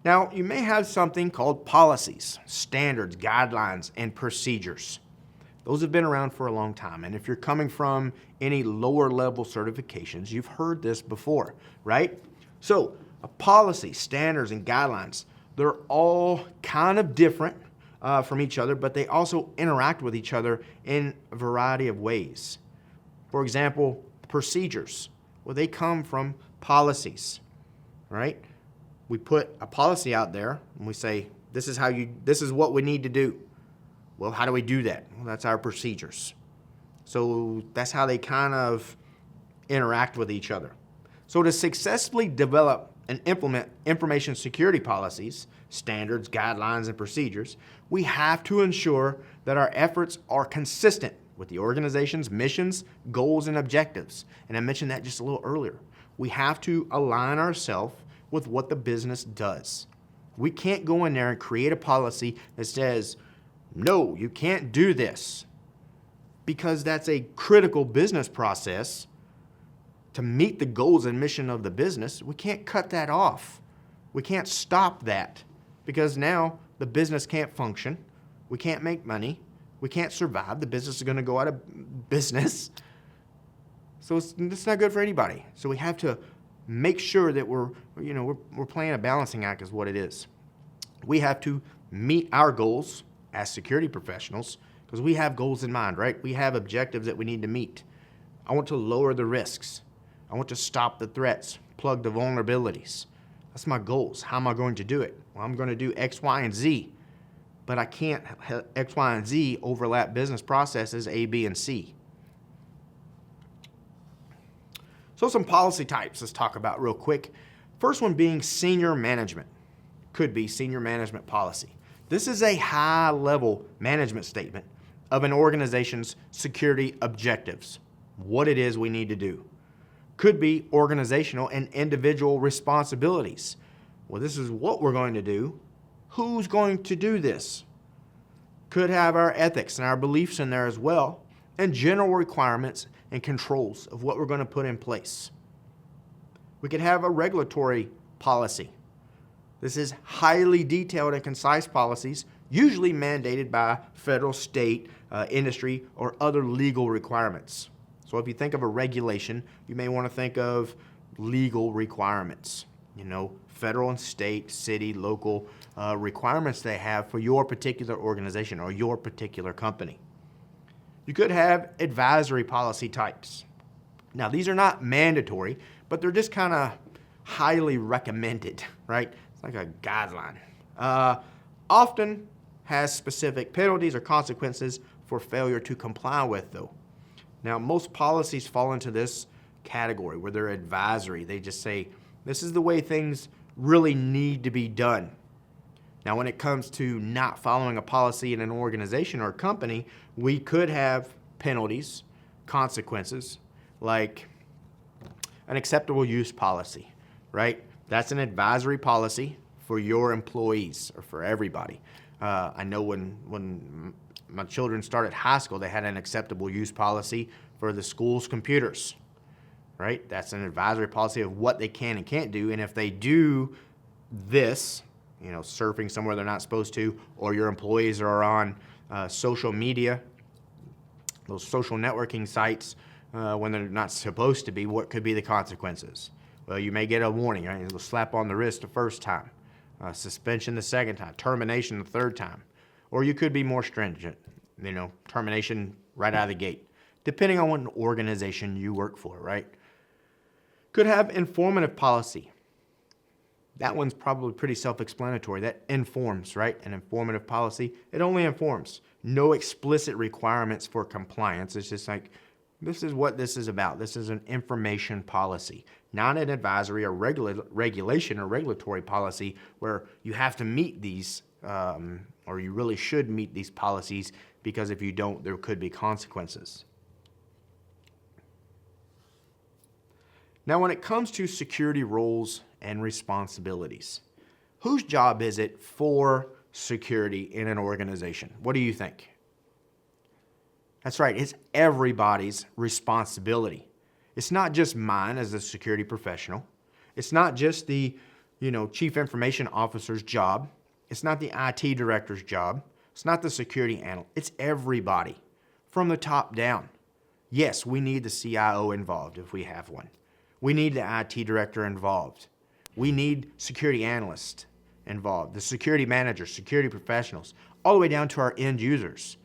Now, you may have something called policies, standards, guidelines, and procedures. Those have been around for a long time, and if you're coming from any lower level certifications, you've heard this before, right? So, a policy, standards, and guidelines, they're all kind of different from each other, but they also interact with each other in a variety of ways. For example, procedures. Well, they come from policies, right? We put a policy out there and we say, this is what we need to do. Well, how do we do that? Well, that's our procedures. So that's how they kind of interact with each other. So to successfully develop and implement information security policies, standards, guidelines, and procedures, we have to ensure that our efforts are consistent with the organization's missions, goals, and objectives. And I mentioned that just a little earlier. We have to align ourselves with what the business does. We can't go in there and create a policy that says, no, you can't do this, because that's a critical business process to meet the goals and mission of the business. We can't cut that off. We can't stop that, because now the business can't function. We can't make money. We can't survive. The business is going to go out of business. So it's not good for anybody. So we have to make sure that we're playing a balancing act is what it is. We have to meet our goals as security professionals, because we have goals in mind, right? We have objectives that we need to meet. I want to lower the risks. I want to stop the threats, plug the vulnerabilities. That's my goals. How am I going to do it? Well, I'm going to do X, Y, and Z, but I can't have X, Y, and Z overlap business processes A, B, and C. So some policy types let's talk about real quick. First one being senior management. Could be senior management policy. This is a high-level management statement of an organization's security objectives, what it is we need to do. Could be organizational and individual responsibilities. Well, this is what we're going to do. Who's going to do this? Could have our ethics and our beliefs in there as well, and general requirements and controls of what we're going to put in place. We could have a regulatory policy. This is highly detailed and concise policies, usually mandated by federal, state, industry, or other legal requirements. So if you think of a regulation, you may want to think of legal requirements. Federal and state, city, local requirements they have for your particular organization or your particular company. You could have advisory policy types. Now, these are not mandatory, but they're just kind of highly recommended, right? Like a guideline. Often has specific penalties or consequences for failure to comply with, though. Now, most policies fall into this category where they're advisory. They just say, this is the way things really need to be done. Now, when it comes to not following a policy in an organization or a company, we could have penalties, consequences, like an acceptable use policy, right? That's an advisory policy for your employees or for everybody. I know when my children started high school, they had an acceptable use policy for the school's computers, right? That's an advisory policy of what they can and can't do. And if they do this, surfing somewhere they're not supposed to, or your employees are on social media, those social networking sites, when they're not supposed to be, what could be the consequences? Well, you may get a warning, right? It'll slap on the wrist the first time, suspension the second time, termination the third time. Or you could be more stringent, termination right out of the gate, depending on what organization you work for, right? Could have informative policy. That one's probably pretty self-explanatory. That informs, right? An informative policy, it only informs. No explicit requirements for compliance. It's just like, this is what this is about. This is an information policy, not an advisory or regulation or regulatory policy where you have to meet these, or you really should meet these policies, because if you don't, there could be consequences. Now, when it comes to security roles and responsibilities, whose job is it for security in an organization? What do you think? That's right, it's everybody's responsibility. It's not just mine as a security professional. It's not just the chief information officer's job. It's not the IT director's job. It's not the security analyst. It's everybody from the top down. Yes, we need the CIO involved if we have one. We need the IT director involved. We need security analysts involved, the security managers, security professionals, all the way down to our end users.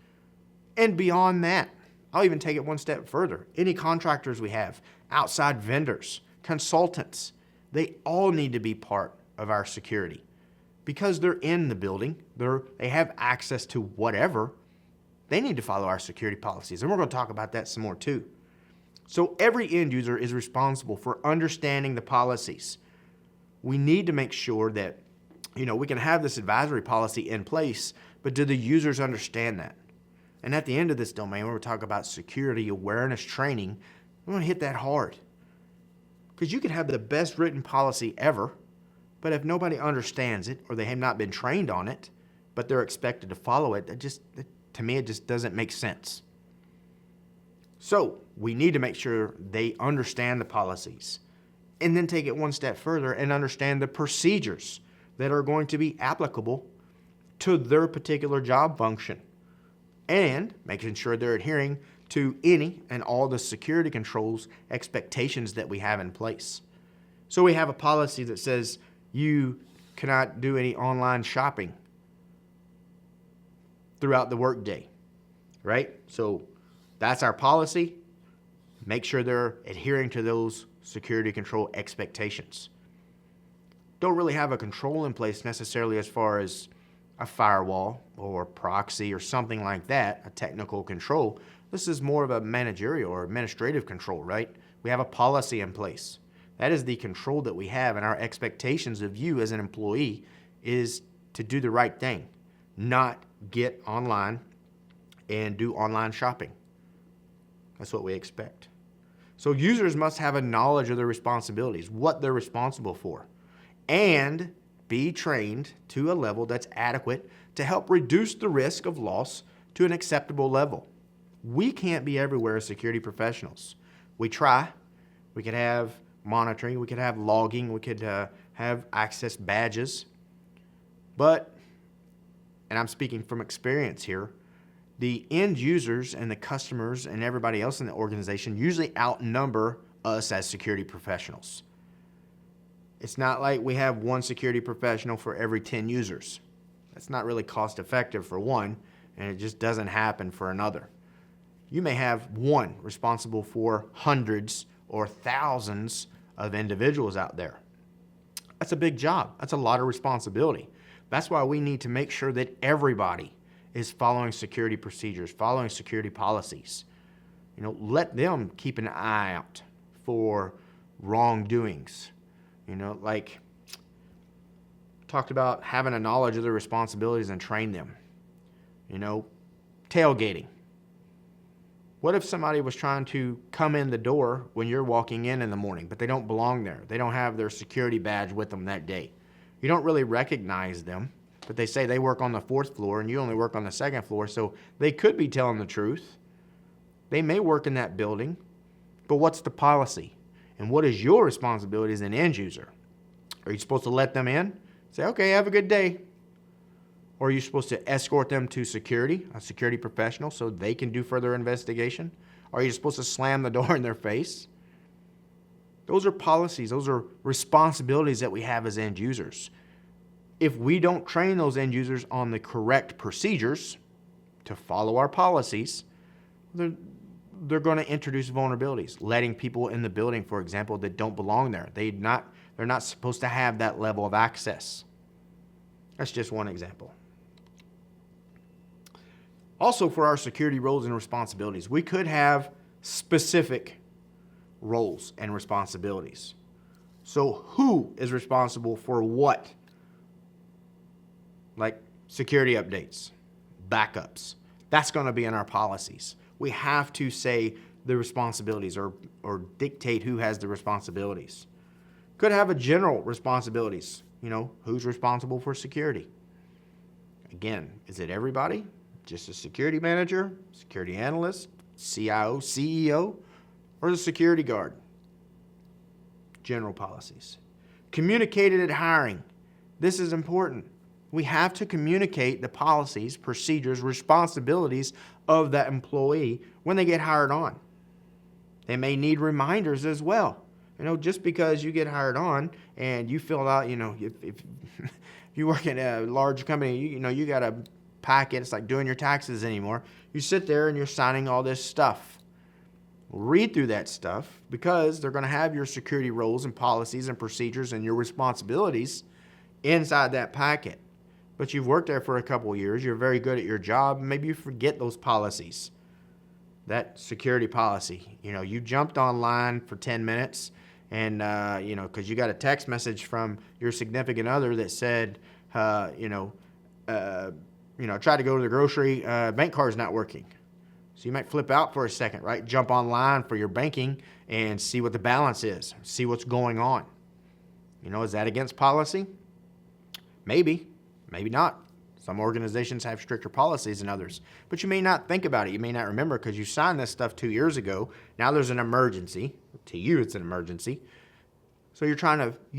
And beyond that, I'll even take it one step further. Any contractors we have, outside vendors, consultants, they all need to be part of our security because they're in the building. They have access to whatever. They need to follow our security policies. And we're going to talk about that some more too. So every end user is responsible for understanding the policies. We need to make sure that, we can have this advisory policy in place, but do the users understand that? And at the end of this domain, when we're talking about security awareness training, we want to hit that hard. Because you can have the best written policy ever, but if nobody understands it or they have not been trained on it, but they're expected to follow it, to me, it just doesn't make sense. So we need to make sure they understand the policies and then take it one step further and understand the procedures that are going to be applicable to their particular job function and making sure they're adhering to any and all the security controls expectations that we have in place. So we have a policy that says you cannot do any online shopping throughout the workday, right? So that's our policy. Make sure they're adhering to those security control expectations. Don't really have a control in place necessarily as far as a firewall or proxy or something like that, a technical control. This is more of a managerial or administrative control, right? We have a policy in place. That is the control that we have, and our expectations of you as an employee is to do the right thing, not get online and do online shopping. That's what we expect. So users must have a knowledge of their responsibilities, what they're responsible for, and be trained to a level that's adequate to help reduce the risk of loss to an acceptable level. We can't be everywhere as security professionals. We try. We could have monitoring. We could have logging. We could have access badges. But, and I'm speaking from experience here, the end users and the customers and everybody else in the organization usually outnumber us as security professionals. It's not like we have one security professional for every 10 users. That's not really cost effective for one, and it just doesn't happen for another. You may have one responsible for hundreds or thousands of individuals out there. That's a big job. That's a lot of responsibility. That's why we need to make sure that everybody is following security procedures, following security policies. Let them keep an eye out for wrongdoings. Like talked about having a knowledge of their responsibilities and train them. Tailgating. What if somebody was trying to come in the door when you're walking in the morning, but they don't belong there? They don't have their security badge with them that day. You don't really recognize them, but they say they work on the 4th floor and you only work on the 2nd floor, so they could be telling the truth. They may work in that building, but what's the policy? And what is your responsibility as an end user? Are you supposed to let them in? Say, okay, have a good day. Or are you supposed to escort them to security, a security professional, so they can do further investigation? Or are you supposed to slam the door in their face? Those are policies. Those are responsibilities that we have as end users. If we don't train those end users on the correct procedures to follow our policies, they're going to introduce vulnerabilities, letting people in the building, for example, that don't belong there. They're not supposed to have that level of access. That's just one example. Also, for our security roles and responsibilities, we could have specific roles and responsibilities. So who is responsible for what? Like security updates, backups. That's going to be in our policies. We have to say the responsibilities or dictate who has the responsibilities. Could have a general responsibilities. Who's responsible for security? Again, is it everybody? Just a security manager, security analyst, CIO, CEO, or the security guard? General policies. Communicated at hiring. This is important. We have to communicate the policies, procedures, responsibilities of that employee when they get hired on. They may need reminders as well. Just because you get hired on and you fill out, if you work in a large company, you got a packet. It's like doing your taxes anymore. You sit there and you're signing all this stuff. Read through that stuff because they're going to have your security roles and policies and procedures and your responsibilities inside that packet. But you've worked there for a couple of years. You're very good at your job. Maybe you forget those policies. That security policy. You jumped online for 10 minutes and, because you got a text message from your significant other that said, try to go to the grocery, bank card's not working. So you might flip out for a second, right? Jump online for your banking and see what the balance is, see what's going on. Is that against policy? Maybe not. Some organizations have stricter policies than others, but you may not think about it. You may not remember because you signed this stuff 2 years ago. Now there's an emergency. To you, it's an emergency. So you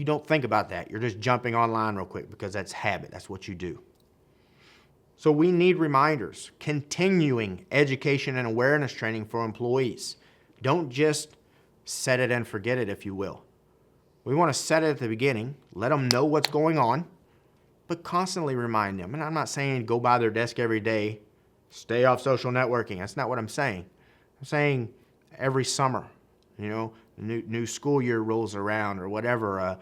don't think about that. You're just jumping online real quick because that's habit. That's what you do. So we need reminders, continuing education and awareness training for employees. Don't just set it and forget it, if you will. We want to set it at the beginning, let them know what's going on, but constantly remind them. And I'm not saying go by their desk every day, stay off social networking. That's not what I'm saying. I'm saying every summer, new school year rolls around or whatever,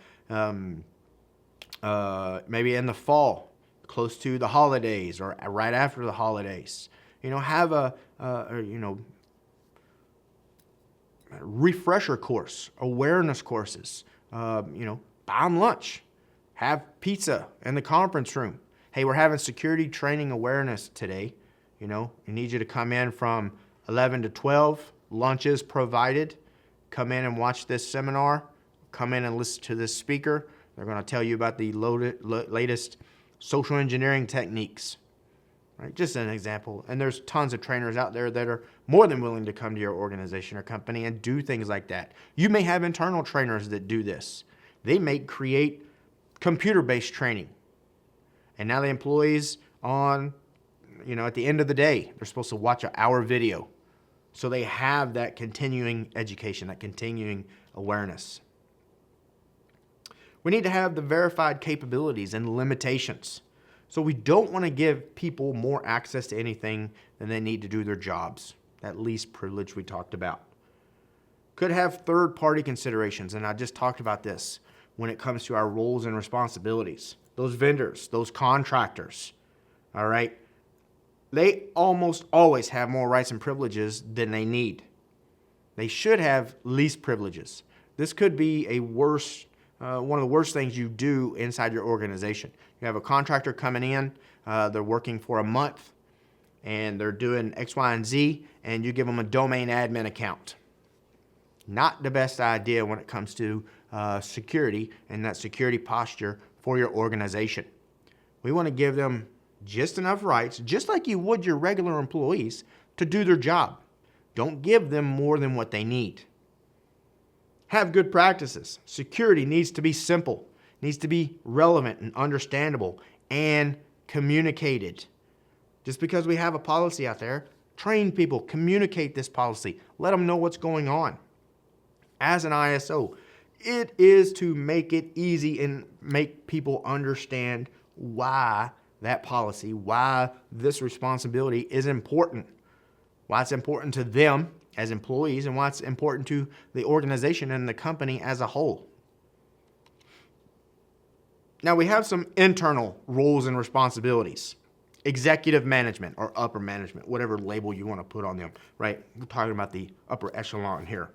maybe in the fall, close to the holidays or right after the holidays. Have a refresher course, awareness courses. Buy them lunch. Have pizza in the conference room. Hey, we're having security training awareness today. We need you to come in from 11 to 12. Lunch is provided. Come in and watch this seminar. Come in and listen to this speaker. They're going to tell you about the latest social engineering techniques, right? Just an example. And there's tons of trainers out there that are more than willing to come to your organization or company and do things like that. You may have internal trainers that do this. They may create computer-based training. And now the employees at the end of the day, they're supposed to watch an hour video. So they have that continuing education, that continuing awareness. We need to have the verified capabilities and limitations. So we don't want to give people more access to anything than they need to do their jobs. That least privilege we talked about. Could have third-party considerations, and I just talked about this when it comes to our roles and responsibilities. Those vendors, those contractors, all right? They almost always have more rights and privileges than they need. They should have least privileges. This could be one of the worst things you do inside your organization. You have a contractor coming in, they're working for a month, and they're doing X, Y, and Z, and you give them a domain admin account. Not the best idea when it comes to security and that security posture for your organization. We want to give them just enough rights, just like you would your regular employees, to do their job. Don't give them more than what they need. Have good practices. Security needs to be simple, needs to be relevant and understandable and communicated. Just because we have a policy out there, train people, communicate this policy, let them know what's going on. As an ISO, it is to make it easy and make people understand why that policy, why this responsibility is important, why it's important to them as employees, and why it's important to the organization and the company as a whole. Now we have some internal roles and responsibilities. Executive management or upper management, whatever label you want to put on them, right? We're talking about the upper echelon here.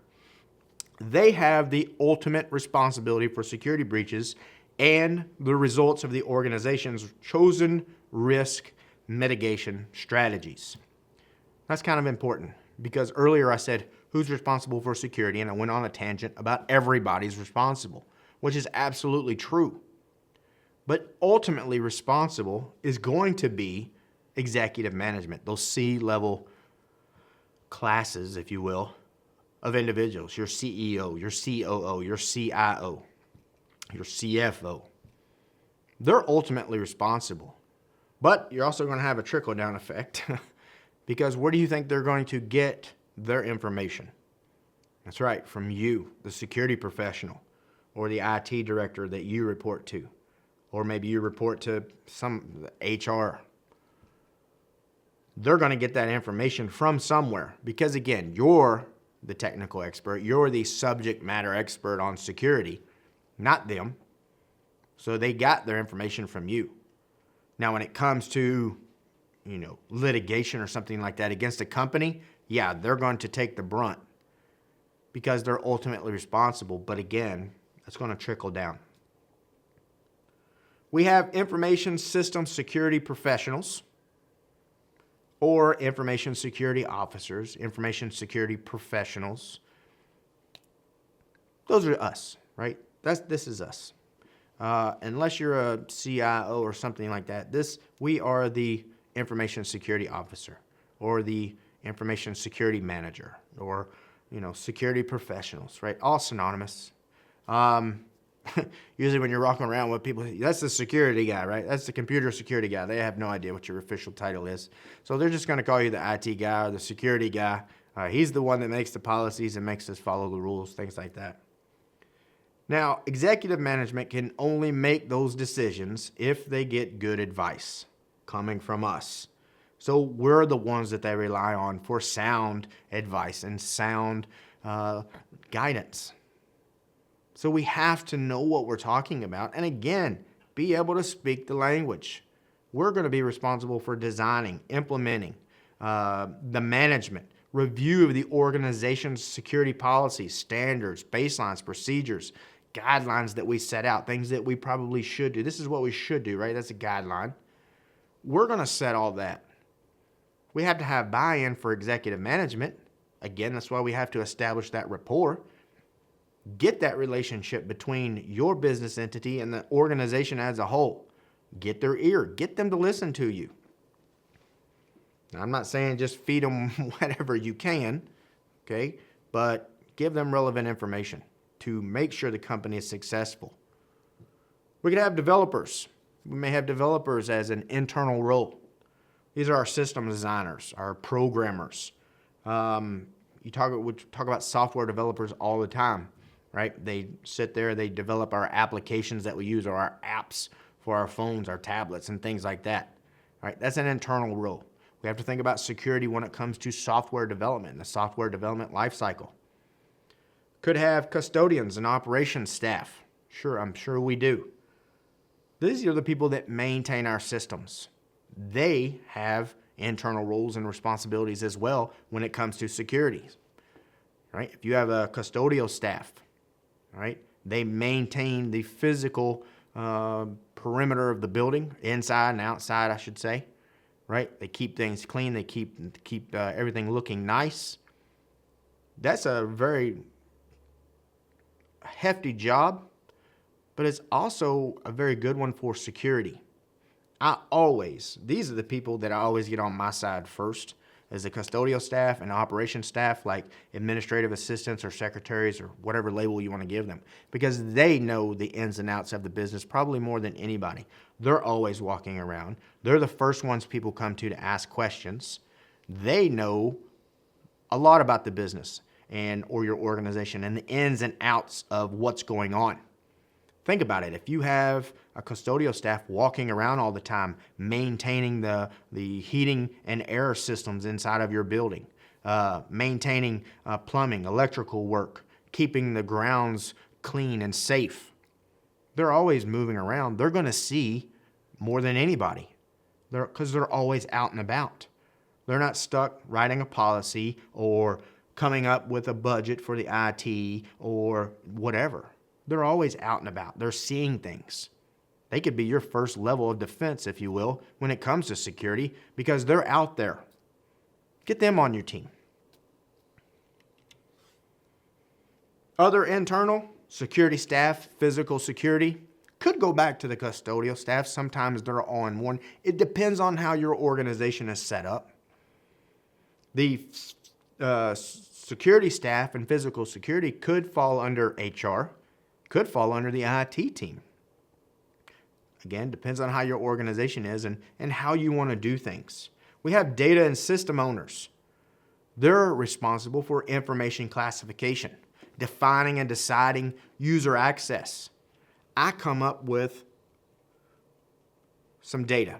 They have the ultimate responsibility for security breaches and the results of the organization's chosen risk mitigation strategies. That's kind of important because earlier I said who's responsible for security, and I went on a tangent about everybody's responsible, which is absolutely true. But ultimately responsible is going to be executive management, those C-level classes, if you will, of individuals, your CEO, your COO, your CIO. your CFO. They're ultimately responsible. But you're also going to have a trickle-down effect because where do you think they're going to get their information? That's right, from you, the security professional, or the IT director that you report to, or maybe you report to some HR. They're going to get that information from somewhere because, again, you're the technical expert. You're the subject matter expert on security, not them. So they got their information from you. Now, when it comes to, litigation or something like that against a company, yeah, they're going to take the brunt because they're ultimately responsible. But again, it's going to trickle down. We have information system security professionals or information security officers, information security professionals. Those are us, right? This is us. Unless you're a CIO or something like that, we are the information security officer or the information security manager or, security professionals, right? All synonymous. Usually when you're walking around with people, that's the security guy, right? That's the computer security guy. They have no idea what your official title is. So they're just going to call you the IT guy or the security guy. He's the one that makes the policies and makes us follow the rules, things like that. Now, executive management can only make those decisions if they get good advice coming from us. So we're the ones that they rely on for sound advice and sound guidance. So we have to know what we're talking about. And again, be able to speak the language. We're going to be responsible for designing, implementing, the management, review of the organization's security policies, standards, baselines, procedures, guidelines that we set out, things that we probably should do. This is what we should do, right? That's a guideline. We're going to set all that. We have to have buy-in for executive management. Again, that's why we have to establish that rapport. Get that relationship between your business entity and the organization as a whole. Get their ear. Get them to listen to you. Now, I'm not saying just feed them whatever you can, okay? But give them relevant information to make sure the company is successful. We could have developers. We may have developers as an internal role. These are our system designers, our programmers. We talk about software developers all the time, right? They sit there, they develop our applications that we use or our apps for our phones, our tablets, and things like that, right? That's an internal role. We have to think about security when it comes to software development and the software development lifecycle. Could have custodians and operations staff. Sure, I'm sure we do. These are the people that maintain our systems. They have internal roles and responsibilities as well when it comes to security, right? If you have a custodial staff, right, they maintain the physical perimeter of the building, inside and outside, I should say, right? They keep things clean. They keep everything looking nice. That's a very hefty job, but it's also a very good one for security. These are the people that I always get on my side first, as the custodial staff and operations staff, like administrative assistants or secretaries or whatever label you want to give them, because they know the ins and outs of the business probably more than anybody. They're always walking around. They're the first ones people come to ask questions. They know a lot about the business or your organization and the ins and outs of what's going on. Think about it. If you have a custodial staff walking around all the time, maintaining the heating and air systems inside of your building, maintaining plumbing, electrical work, keeping the grounds clean and safe, they're always moving around. They're going to see more than anybody because they're always out and about. They're not stuck writing a policy or coming up with a budget for the IT or whatever. They're always out and about. They're seeing things. They could be your first level of defense, if you will, when it comes to security, because they're out there. Get them on your team. Other internal security staff, physical security, could go back to the custodial staff. Sometimes they're all in one. It depends on how your organization is set up. The security staff and physical security could fall under HR, could fall under the IT team. Again, depends on how your organization is and how you want to do things. We have data and system owners. They're responsible for information classification, defining and deciding user access. I come up with some data.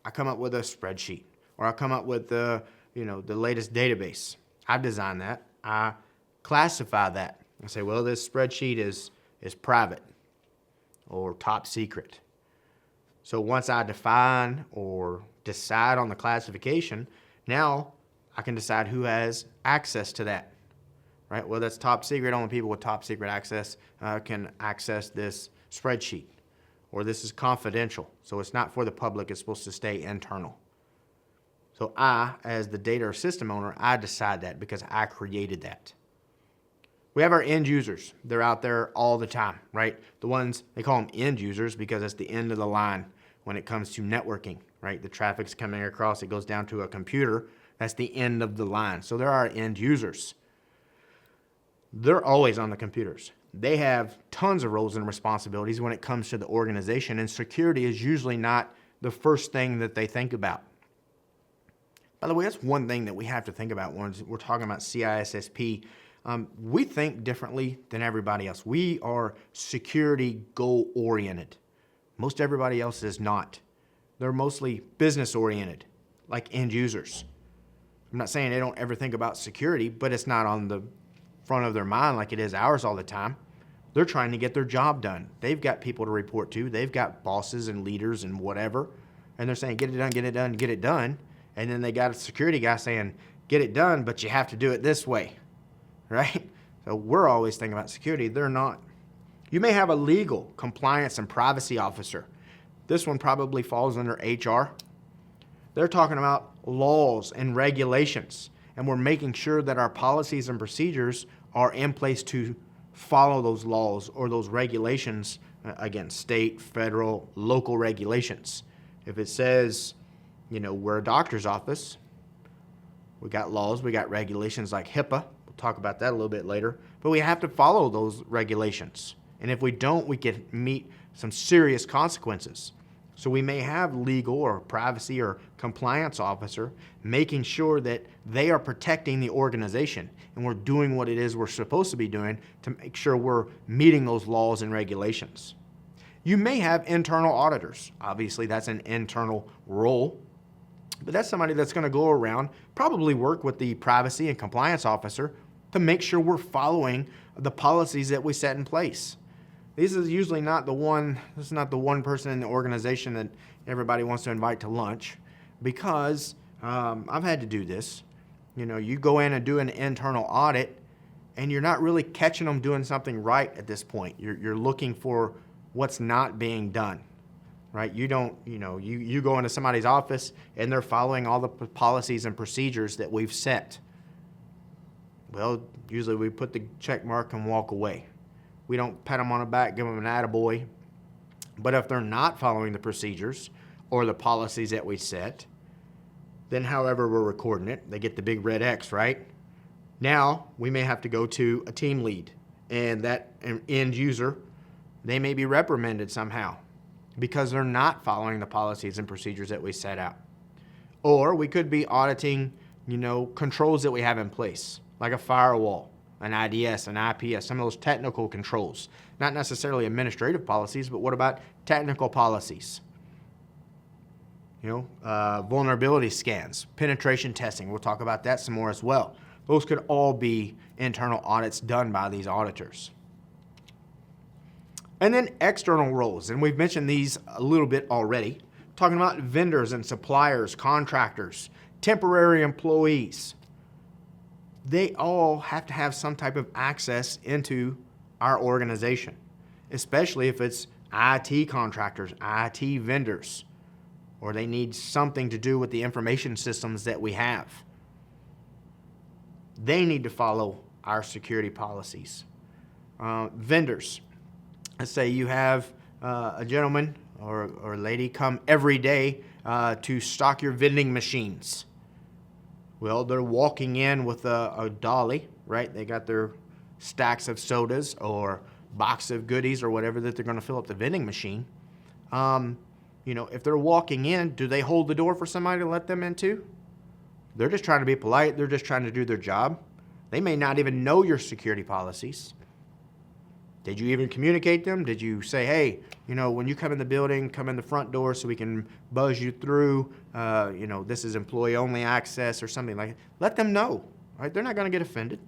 I come up with a spreadsheet, or I come up with the latest database. I design that. I classify that. I say, well, this spreadsheet is private or top secret. So once I define or decide on the classification, now I can decide who has access to that, right? Well, that's top secret. Only people with top secret access can access this spreadsheet. Or this is confidential, so it's not for the public. It's supposed to stay internal. So I, as the data or system owner, I decide that because I created that. We have our end users. They're out there all the time, right? The ones, they call them end users because it's the end of the line when it comes to networking, right? The traffic's coming across, it goes down to a computer. That's the end of the line. So there are end users. They're always on the computers. They have tons of roles and responsibilities when it comes to the organization, and security is usually not the first thing that they think about. By the way, that's one thing that we have to think about when we're talking about CISSP. We think differently than everybody else. We are security goal-oriented. Most everybody else is not. They're mostly business-oriented, like end users. I'm not saying they don't ever think about security, but it's not on the front of their mind like it is ours all the time. They're trying to get their job done. They've got people to report to. They've got bosses and leaders and whatever. And they're saying, get it done, get it done, get it done. And then they got a security guy saying, get it done, but you have to do it this way, right? So we're always thinking about security. They're not. You may have a legal, compliance, and privacy officer. This one probably falls under HR. They're talking about laws and regulations. And we're making sure that our policies and procedures are in place to follow those laws or those regulations, again, state, federal, local regulations. If it says, we're a doctor's office, we got laws, we got regulations like HIPAA. We'll talk about that a little bit later. But we have to follow those regulations. And if we don't, we can meet some serious consequences. So we may have legal or privacy or compliance officer making sure that they are protecting the organization and we're doing what it is we're supposed to be doing to make sure we're meeting those laws and regulations. You may have internal auditors. Obviously, that's an internal role, but that's somebody that's going to go around, probably work with the privacy and compliance officer to make sure we're following the policies that we set in place. This is usually not the one person in the organization that everybody wants to invite to lunch, because I've had to do this. You go in and do an internal audit and you're not really catching them doing something right at this point. You're looking for what's not being done, right? You go into somebody's office and they're following all the policies and procedures that we've set. Well, usually we put the check mark and walk away. We don't pat them on the back, give them an attaboy. But if they're not following the procedures or the policies that we set, then however we're recording it, they get the big red X, right? Now we may have to go to a team lead, and that end user, they may be reprimanded somehow because they're not following the policies and procedures that we set out. Or we could be auditing, controls that we have in place, like a firewall, an IDS, an IPS, some of those technical controls. Not necessarily administrative policies, but what about technical policies? Vulnerability scans, penetration testing. We'll talk about that some more as well. Those could all be internal audits done by these auditors. And then external roles, and we've mentioned these a little bit already, talking about vendors and suppliers, contractors, temporary employees. They all have to have some type of access into our organization, especially if it's IT contractors, IT vendors, or they need something to do with the information systems that we have. They need to follow our security policies. Vendors, let's say you have a gentleman or lady come every day to stock your vending machines. Well, they're walking in with a dolly, right? They got their stacks of sodas or box of goodies or whatever that they're going to fill up the vending machine. If they're walking in, do they hold the door for somebody to let them in too? They're just trying to be polite. They're just trying to do their job. They may not even know your security policies. Did you even communicate them? Did you say, hey, when you come in the building, come in the front door so we can buzz you through, this is employee-only access or something like that. Let them know, right? They're not going to get offended.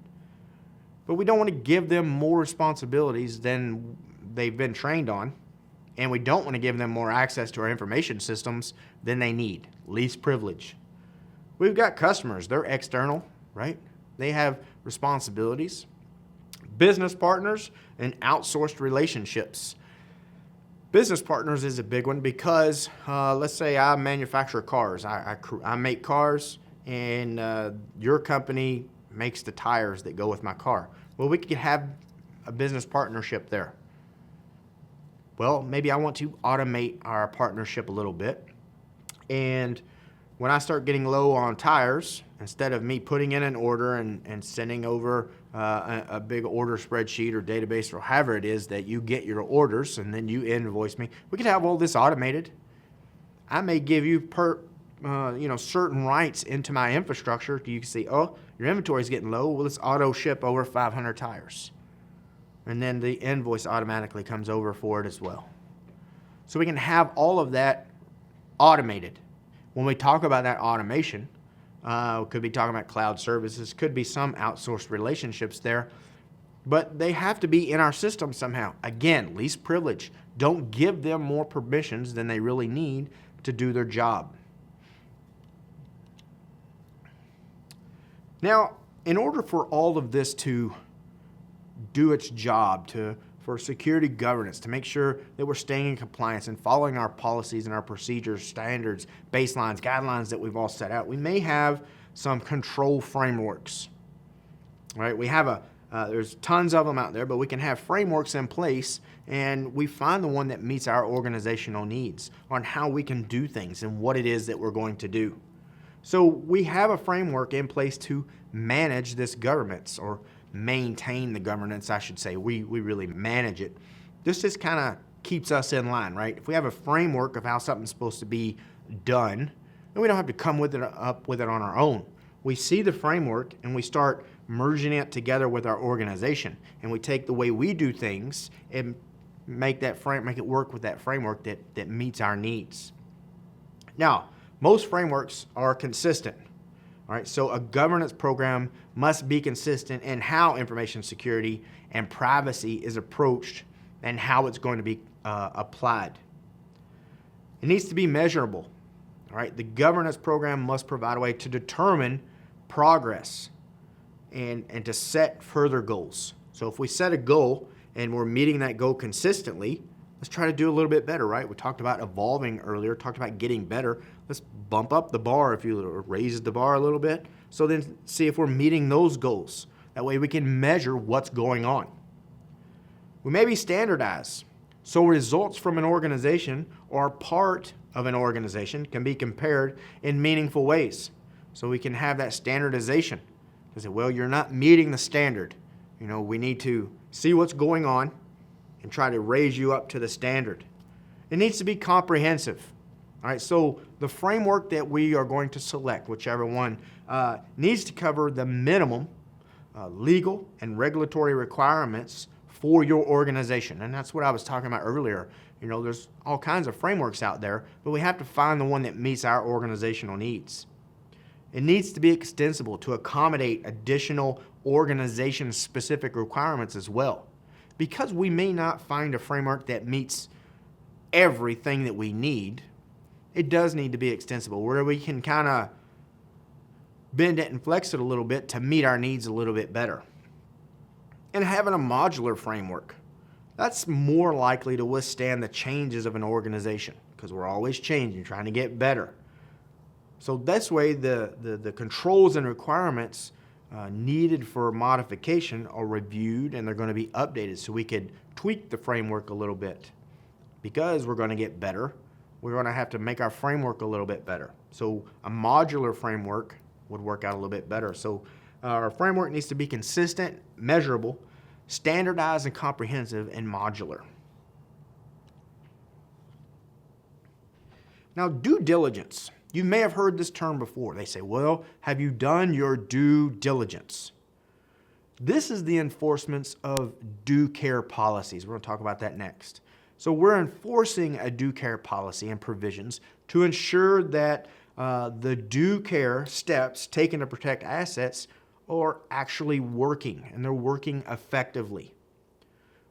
But we don't want to give them more responsibilities than they've been trained on, and we don't want to give them more access to our information systems than they need. Least privilege. We've got customers. They're external, right? They have responsibilities. Business partners and outsourced relationships. Business partners is a big one because let's say I manufacture cars. I make cars, and your company makes the tires that go with my car. Well, we could have a business partnership there. Well, maybe I want to automate our partnership a little bit. And when I start getting low on tires, instead of me putting in an order and sending over a big order spreadsheet or database or however it is that you get your orders and then you invoice me, we could have all this automated. I may give you certain rights into my infrastructure. You can see, oh, your inventory is getting low. Well, let's auto ship over 500 tires. And then the invoice automatically comes over for it as well. So we can have all of that automated. When we talk about that automation, we could be talking about cloud services, could be some outsourced relationships there, but they have to be in our system somehow. Again, least privilege. Don't give them more permissions than they really need to do their job. Now, in order for all of this to do its job, for security governance, to make sure that we're staying in compliance and following our policies and our procedures, standards, baselines, guidelines that we've all set out, we may have some control frameworks. Right? We have there's tons of them out there, but we can have frameworks in place, and we find the one that meets our organizational needs on how we can do things and what it is that we're going to do. So we have a framework in place to manage this governance, or maintain the governance, I should say. We really manage it. This just kind of keeps us in line, right? If we have a framework of how something's supposed to be done, then we don't have to come up with it on our own. We see the framework and we start merging it together with our organization, and we take the way we do things and make it work with that framework that meets our needs. Now, most frameworks are consistent. All right, so a governance program must be consistent in how information security and privacy is approached and how it's going to be applied. It needs to be measurable. All right, the governance program must provide a way to determine progress and to set further goals. So if we set a goal and we're meeting that goal consistently, let's try to do a little bit better, right? We talked about evolving earlier, talked about getting better. Let's bump up the bar, if you will, or raise the bar a little bit. So then see if we're meeting those goals. That way we can measure what's going on. We may be standardized. So results from an organization or part of an organization can be compared in meaningful ways. So we can have that standardization. They say, well, you're not meeting the standard. We need to see what's going on and try to raise you up to the standard. It needs to be comprehensive. All right, so the framework that we are going to select, whichever one, needs to cover the minimum legal and regulatory requirements for your organization. And that's what I was talking about earlier. There's all kinds of frameworks out there, but we have to find the one that meets our organizational needs. It needs to be extensible to accommodate additional organization-specific requirements as well. Because we may not find a framework that meets everything that we need, it does need to be extensible, where we can kind of bend it and flex it a little bit to meet our needs a little bit better. And having a modular framework, that's more likely to withstand the changes of an organization, because we're always changing, trying to get better. So this way, the controls and requirements needed for modification are reviewed, and they're going to be updated so we could tweak the framework a little bit. Because we're going to get better, we're going to have to make our framework a little bit better. So a modular framework would work out a little bit better. So our framework needs to be consistent, measurable, standardized and comprehensive and modular. Now, due diligence. You may have heard this term before. They say, well, have you done your due diligence? This is the enforcement of due care policies. We're going to talk about that next. So we're enforcing a due care policy and provisions to ensure that the due care steps taken to protect assets are actually working, and they're working effectively.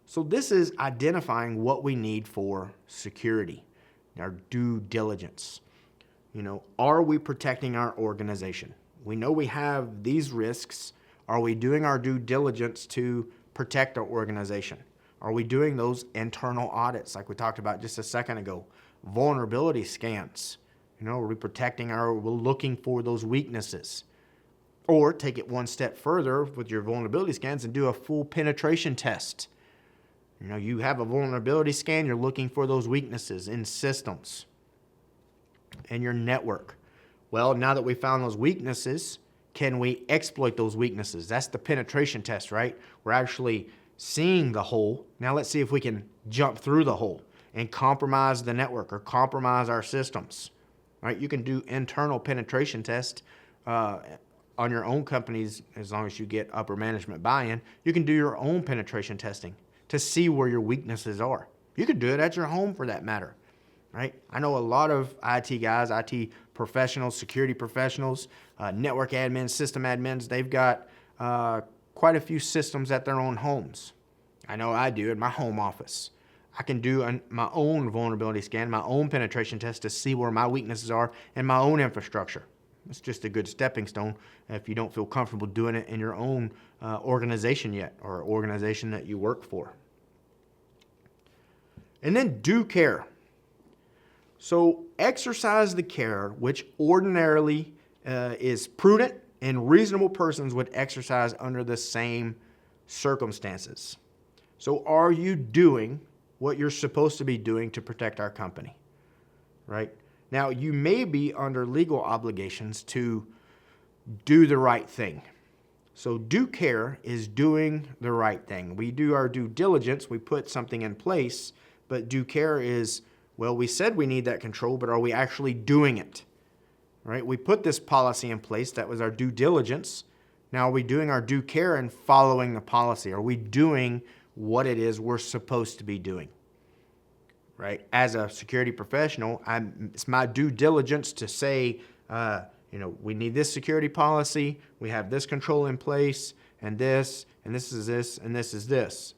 So this is identifying what we need for security, our due diligence. Are we protecting our organization? We know we have these risks. Are we doing our due diligence to protect our organization? Are we doing those internal audits like we talked about just a second ago? Vulnerability scans. Are we protecting we're looking for those weaknesses? Or take it one step further with your vulnerability scans and do a full penetration test. You have a vulnerability scan, you're looking for those weaknesses in systems and your network. Well, now that we found those weaknesses, can we exploit those weaknesses? That's the penetration test, right? We're actually seeing the hole. Now let's see if we can jump through the hole and compromise the network or compromise our systems, right? You can do internal penetration tests on your own companies as long as you get upper management buy-in. You can do your own penetration testing to see where your weaknesses are. You could do it at your home for that matter, right? I know a lot of IT guys, IT professionals, security professionals, network admins, system admins, they've got quite a few systems at their own homes. I know I do in my home office. I can do my own vulnerability scan, my own penetration test to see where my weaknesses are in my own infrastructure. It's just a good stepping stone if you don't feel comfortable doing it in your own organization yet or organization that you work for. And then due care. So exercise the care which ordinarily is prudent and reasonable persons would exercise under the same circumstances. So are you doing what you're supposed to be doing to protect our company, right? Now, you may be under legal obligations to do the right thing. So due care is doing the right thing. We do our due diligence, we put something in place, but due care is, well, we said we need that control, but are we actually doing it? Right? We put this policy in place. That was our due diligence. Now, are we doing our due care and following the policy? Are we doing what it is we're supposed to be doing? Right? As a security professional, it's my due diligence to say, we need this security policy, we have this control in place, and this is this, and this is this.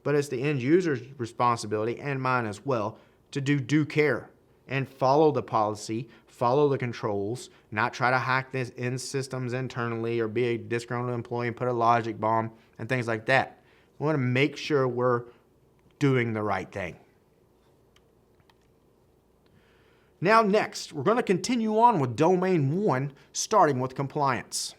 But it's the end user's responsibility, and mine as well, to do due care and follow the policy, follow the controls, not try to hack this in systems internally or be a disgruntled employee and put a logic bomb and things like that. We want to make sure we're doing the right thing. Now next, we're going to continue on with Domain 1, starting with compliance.